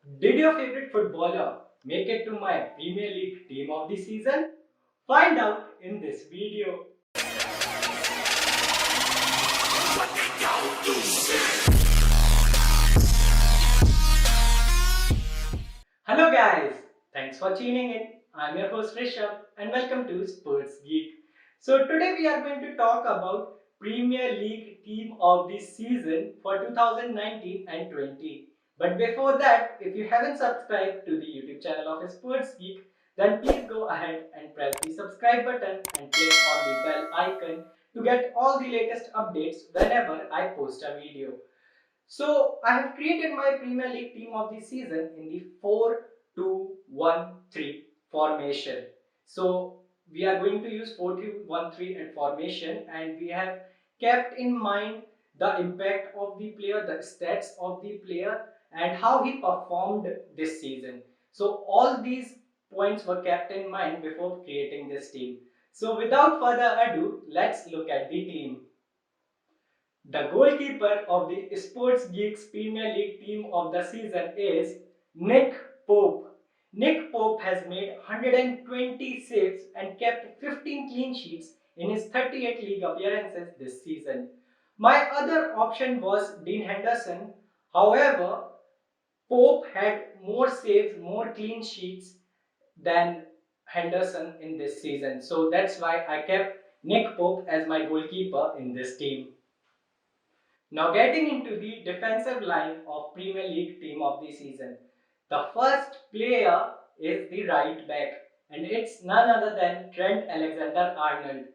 Did your favorite footballer make it to my Premier League team of the season? Find out in this video. Hello guys, thanks for tuning in. I'm your host Rishabh and welcome to Sports Geek. So today we are going to talk about Premier League team of the season for 2019 and 20. But before that, if you haven't subscribed to the YouTube channel of Sports Geek, then please go ahead and press the subscribe button and click on the bell icon to get all the latest updates whenever I post a video. So I have created my Premier League team of the season in the 4-2-1-3 formation. So we are going to use 4-2-1-3 and formation, and we have kept in mind the impact of the player, the stats of the player, and how he performed this season. So all these points were kept in mind before creating this team. So without further ado, let's look at the team. The goalkeeper of the Sports Geeks Premier League team of the season is Nick Pope. Nick Pope has made 120 saves and kept 15 clean sheets in his 38 league appearances this season. My other option was Dean Henderson. However, Pope had more saves, more clean sheets than Henderson in this season. So that's why I kept Nick Pope as my goalkeeper in this team. Now getting into the defensive line of Premier League team of the season. The first player is the right back, and it's none other than Trent Alexander-Arnold.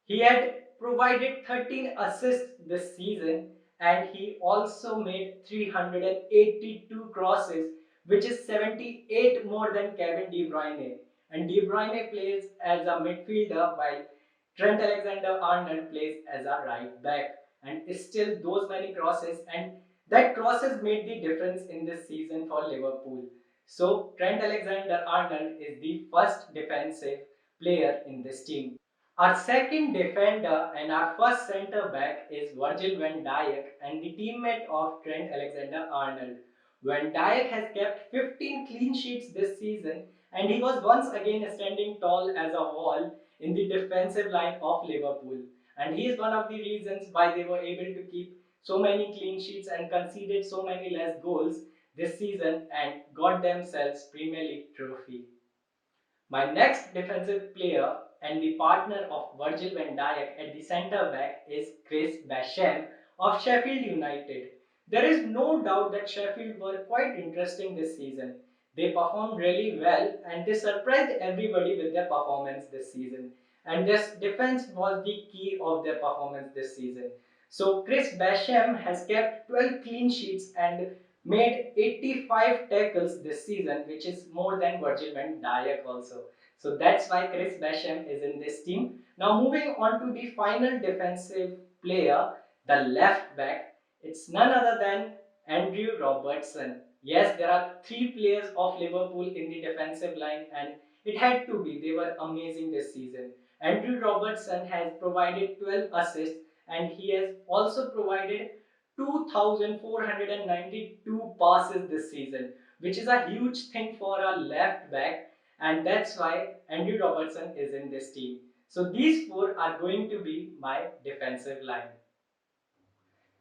He had provided 13 assists this season, and he also made 382 crosses, which is 78 more than Kevin De Bruyne. And De Bruyne plays as a midfielder while Trent Alexander-Arnold plays as a right back, and still those many crosses, and that crosses made the difference in this season for Liverpool. So Trent Alexander-Arnold is the first defensive player in this team. Our second defender and our first centre back is Virgil van Dijk and the teammate of Trent Alexander-Arnold. Van Dijk has kept 15 clean sheets this season, and he was once again standing tall as a wall in the defensive line of Liverpool. And he is one of the reasons why they were able to keep so many clean sheets and conceded so many less goals this season and got themselves Premier League trophy. My next defensive player and the partner of Virgil van Dijk at the centre back is Chris Basham of Sheffield United. There is no doubt that Sheffield were quite interesting this season. They performed really well and they surprised everybody with their performance this season. And this defense was the key of their performance this season. So Chris Basham has kept 12 clean sheets and made 85 tackles this season, which is more than Virgil van Dijk also. So that's why Chris Basham is in this team. Now moving on to the final defensive player, the left back. It's none other than Andrew Robertson. Yes, there are three players of Liverpool in the defensive line, and it had to be. They were amazing this season. Andrew Robertson has provided 12 assists, and he has also provided 2,492 passes this season, which is a huge thing for a left back, and that's why Andrew Robertson is in this team. So these four are going to be my defensive line.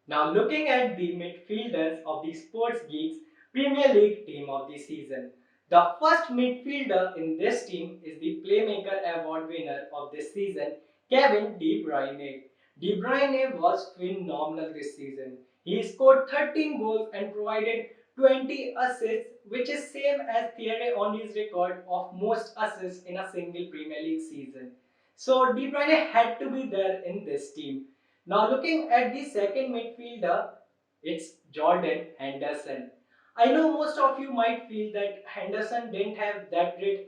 Now looking at the midfielders of the Sports Geeks Premier League team of the season. The first midfielder in this team is the Playmaker Award winner of this season, Kevin De Bruyne. De Bruyne was phenomenal this season. He scored 13 goals and provided 20 assists, which is same as Thierry Henry's record of most assists in a single Premier League season. So De Bruyne had to be there in this team. Now looking at the second midfielder, it's Jordan Henderson. I know most of you might feel that Henderson didn't have that great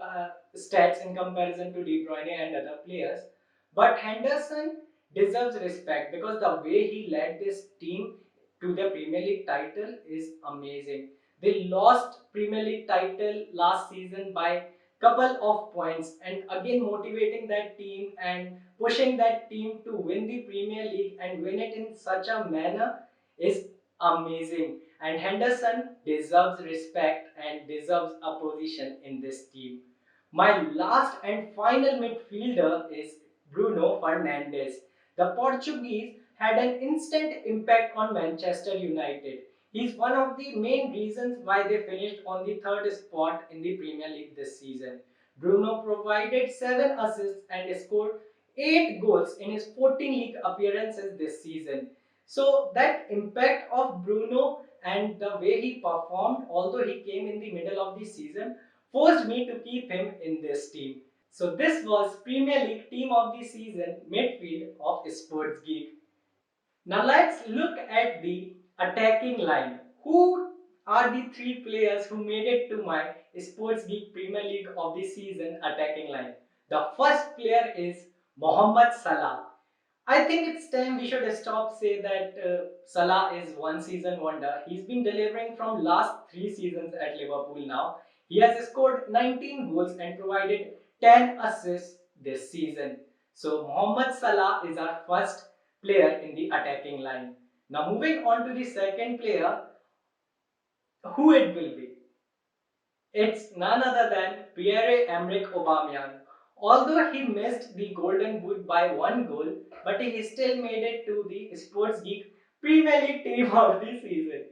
stats in comparison to De Bruyne and other players, but Henderson deserves respect because the way he led this team to the Premier League title is amazing. They lost Premier League title last season by couple of points, and again motivating that team and pushing that team to win the Premier League and win it in such a manner is amazing. and Henderson deserves respect and deserves a position in this team. My last and final midfielder is Bruno Fernandes. The Portuguese had an instant impact on Manchester United. He is one of the main reasons why they finished on the third spot in the Premier League this season. Bruno provided 7 assists and scored 8 goals in his 14 league appearances this season. So that impact of Bruno and the way he performed, although he came in the middle of the season, forced me to keep him in this team. So this was Premier League Team of the Season midfield of Sports Geek. Now let's look at the attacking line. Who are the 3 players who made it to my Sports Geek Premier League of the Season attacking line? The first player is Mohamed Salah. I think it's time we should stop say that Salah is one season wonder. He's been delivering from last 3 seasons at Liverpool now. He has scored 19 goals and provided 10 assists this season. So Mohamed Salah is our first player in the attacking line. Now moving on to the second player, who it will be? It's none other than Pierre-Emerick Aubameyang. Although he missed the Golden Boot by 1 goal, but he still made it to the Sports Geek Premier League Team of the Season.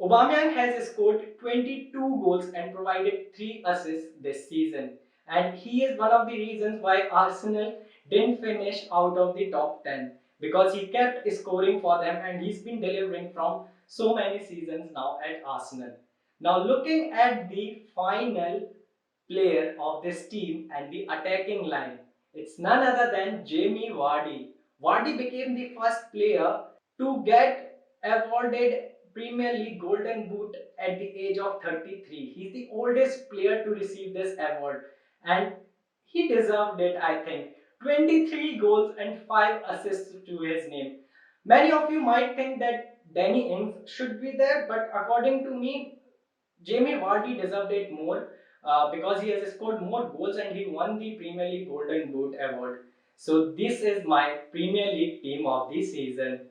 Aubameyang has scored 22 goals and provided 3 assists this season, and he is one of the reasons why Arsenal didn't finish out of the top 10 because he kept scoring for them and he's been delivering from so many seasons now at Arsenal. Now looking at the final player of this team and the attacking line, it's none other than Jamie Vardy. Vardy became the first player to get awarded Premier League Golden Boot at the age of 33. He's the oldest player to receive this award and he deserved it, I think. 23 goals and 5 assists to his name. Many of you might think that Danny Ings should be there, but according to me, Jamie Vardy deserved it more because he has scored more goals and he won the Premier League Golden Boot award. So this is my Premier League team of the season.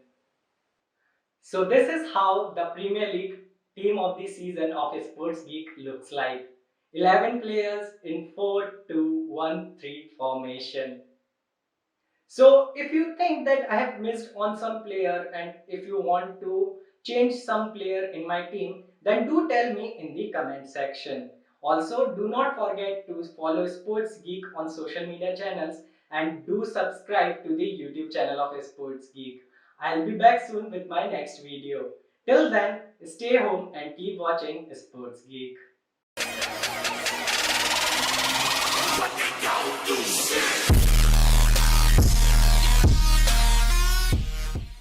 So this is how the Premier League team of the season of Sports Geek looks like. 11 players in 4-2-1-3 formation. So if you think that I have missed on some player and if you want to change some player in my team, then do tell me in the comment section. Also, do not forget to follow Sports Geek on social media channels and do subscribe to the YouTube channel of Sports Geek. I'll be back soon with my next video. Till then, stay home and keep watching Sports Geek.